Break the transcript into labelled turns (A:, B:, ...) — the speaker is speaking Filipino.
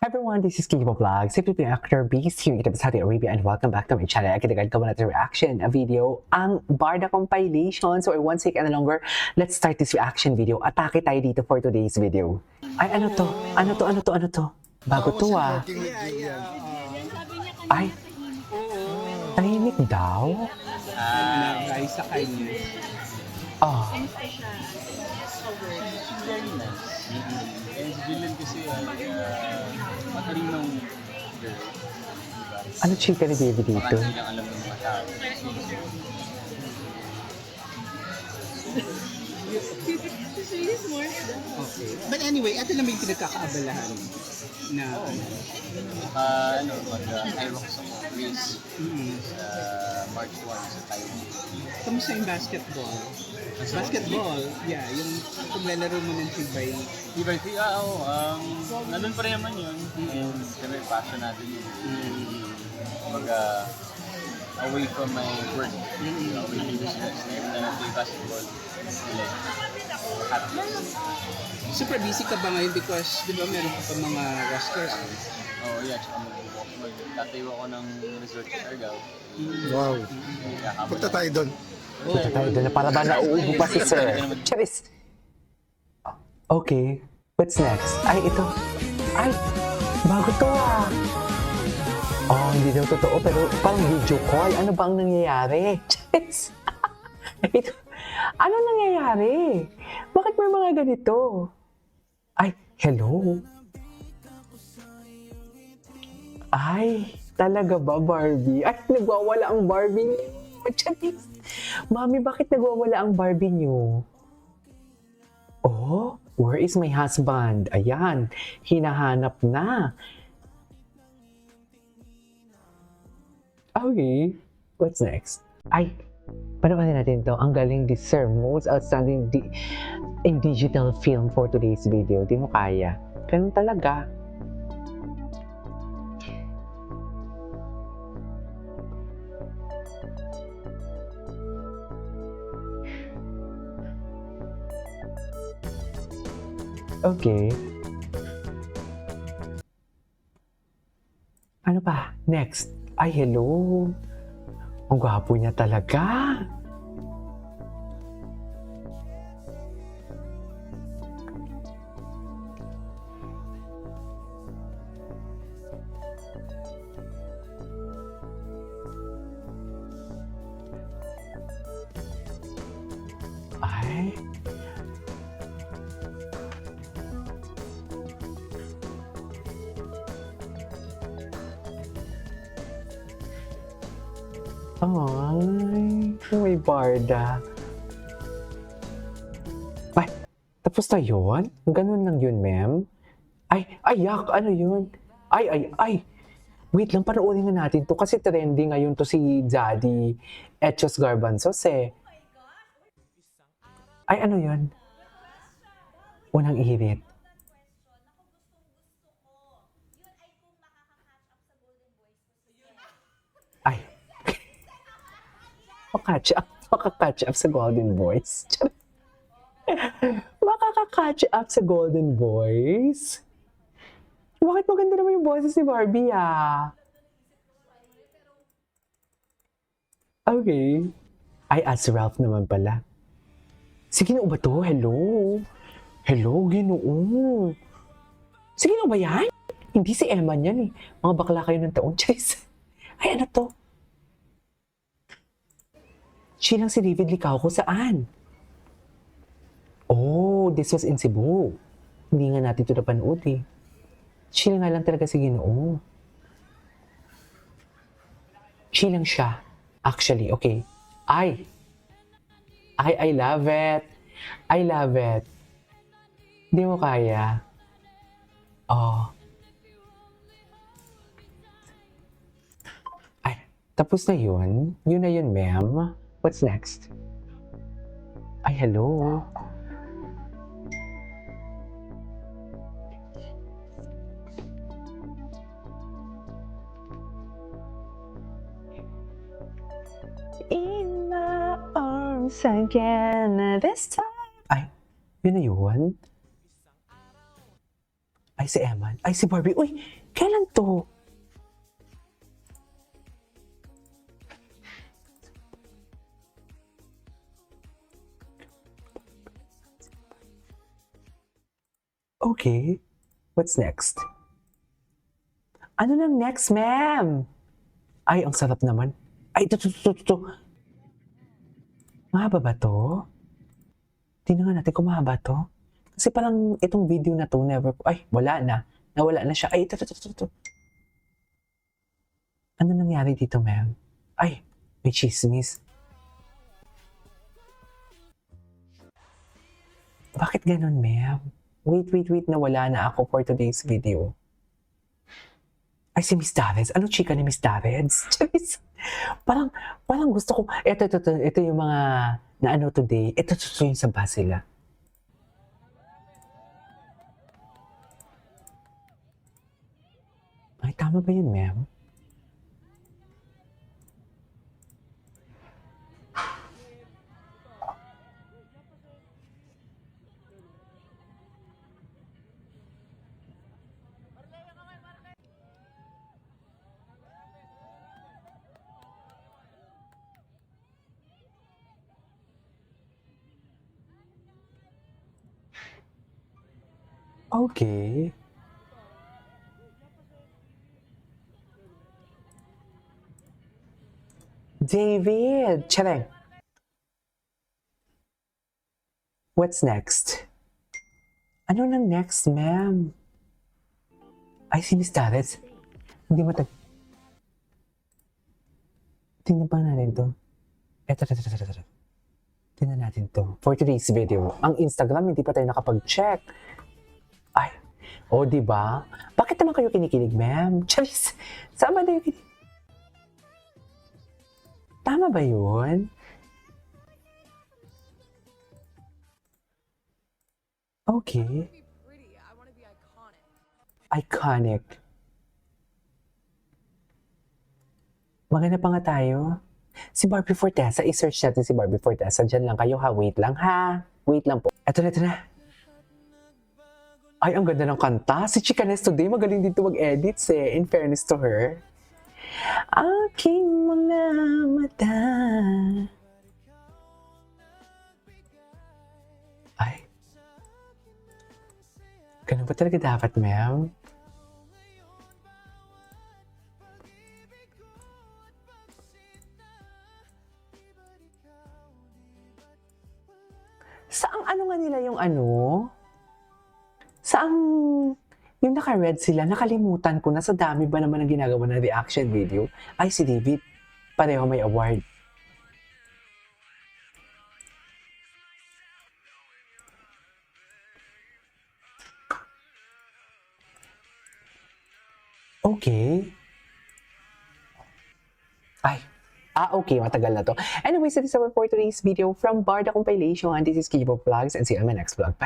A: Hi everyone, this is Kikipo Vlog, simply the actor based here in Saudi Arabia, and welcome back to my channel. Agad-agad ko muna reaction video, ang Barda compilation. So I won't take any longer, let's start this reaction video. Atake tayo dito for today's video. Ay, ano to? Ano to? Bago to ah. Ay, tahimik daw?
B: Guys, sa kanya.
A: Oh,
B: And si Jillian kasi ay matalinong girl.
A: ano chika ni Baby dito?
B: Baka hindi lang alam ng mga tao. Okay. But anyway, ito naman yung pinagkakaabalahan na mag-Irox ako Greece sa March 1 sa Taiwan. Kamusta yung basketball? Basketball, yeah, yung paglalaro mo ng Tibay. Tibay, nandun pa rin naman yun. And kami, passion natin yun. Away from my work. Away from the stress. Ngayon na natin yung basketball. Super busy ka ba ngayon because di ba meron ka pa mga restaurants? Oh yeah, tsaka magtatayo ako ng resort sa Argao.
C: Wow. Punta tayo doon.
A: Punta tayo doon na para ba nauubo pa si Sir? Charis! Okay, what's next? Ay, ito. Ay, bago to ah. Oh, hindi daw totoo, pero parang video call. Ano ba ang nangyayari? Charis! Ito, ano nangyayari? Bakit may mga ganito? Ay, hello? Ay, talaga ba, Barbie? Ay, nagwawala ang Barbie niyo. Charis! Mami, bakit nagwawala ang Barbie niyo? Oh, where is my husband? Ayan, hinahanap na. Okay, what's next? Ay, panoorin natin to. Ang galing deserve most outstanding in digital film for today's video. Di mo kaya. Ganun talaga. Okay. Ano pa? Next. Ay, hello. Ang gwapo niya talaga. Ay. Ay, may Barda. Ay, tapos na yun? Ganun lang yun, ma'am? Ay, yak, ano yun? Ay. Wait lang, panoorin na natin to kasi trending ngayon to si Daddy Echos Garbanzos eh. Ay, ano yun? Unang ihirit. Ay. Makaka-catch up sa Golden Boys. Makaka-catch up sa Golden Boys? Bakit maganda naman yung boses ni Barbie ah? Okay. Ay, as Ralph naman pala. Si Ginoo ba to? Hello? Hello, Ginoo. Si Ginoo ba yan? Hindi si Emma yan eh. Mga bakla kayo ng taon. Charis. Ay, ano to? Silang si David Licauco saan? Oh, this was in Cebu. Hindi nga natin ito napanood eh. Chill nga lang talaga si Ginoo. Chill lang siya. Actually, okay. I love it. I love it. Hindi mo kaya. Oh. Ay, tapos na yun? Yun na yun, ma'am. What's next? Ay, hello. In my arms again this time. Ay, yun na yun? Ay, si Eman. Ay, si Barbie. Uy, kailan to? Okay. What's next? Ano nang next, ma'am? Ay, ang sarap naman. Ay, ito. Mahaba ba to? Tingnan nga natin kung mahaba to. Kasi parang itong video na to, never ko. Ay, wala na. Nawala na siya. Ay, ito. Ano nangyari dito, ma'am? Ay, may chismis. Bakit ganun, ma'am? Wait. Nawala na ako for today's video. Ay, si Miss Dareds. Ano chika ni Miss Dareds? Charis. Parang gusto ko. Ito yung mga na ano today. Ito yung sa Basila. Ay, tama ba yun, ma'am? Okay. David! Chareng! What's next? Ano nang next, ma'am? Ay, si Miss Dareds. Hindi matag... Tingnan pa natin to. Eto. Tingnan natin to. For today's video. Ang Instagram, hindi pa tayo nakapag-check. Ay, di ba? Bakit naman kayo kinikilig, ma'am? Charis, saan ba tayo kinikilig? Tama ba yun? Okay. Iconic. Maganda pa nga tayo. Si Barbie Fortesa, i-search natin si Barbie Fortesa. Diyan lang kayo ha. Wait lang ha. Wait lang po. Eto na. Ay, ang ganda ng kanta. Si Chicanes today, magaling dito mag-edits eh. In fairness to her. Aking mga mata. Ay. Ganun ba talaga dapat, ma'am? Saang ano nga nila yung ano? Saang yung naka-red sila, nakalimutan ko na sa dami ba naman ang ginagawa ng reaction video. Ay, si David, pareho may award. Okay. Ay. Okay, matagal na to. Anyways, this is our for today's video from Barda Compilation. And this is Kibo Vlogs and see you on my next vlog. Bye!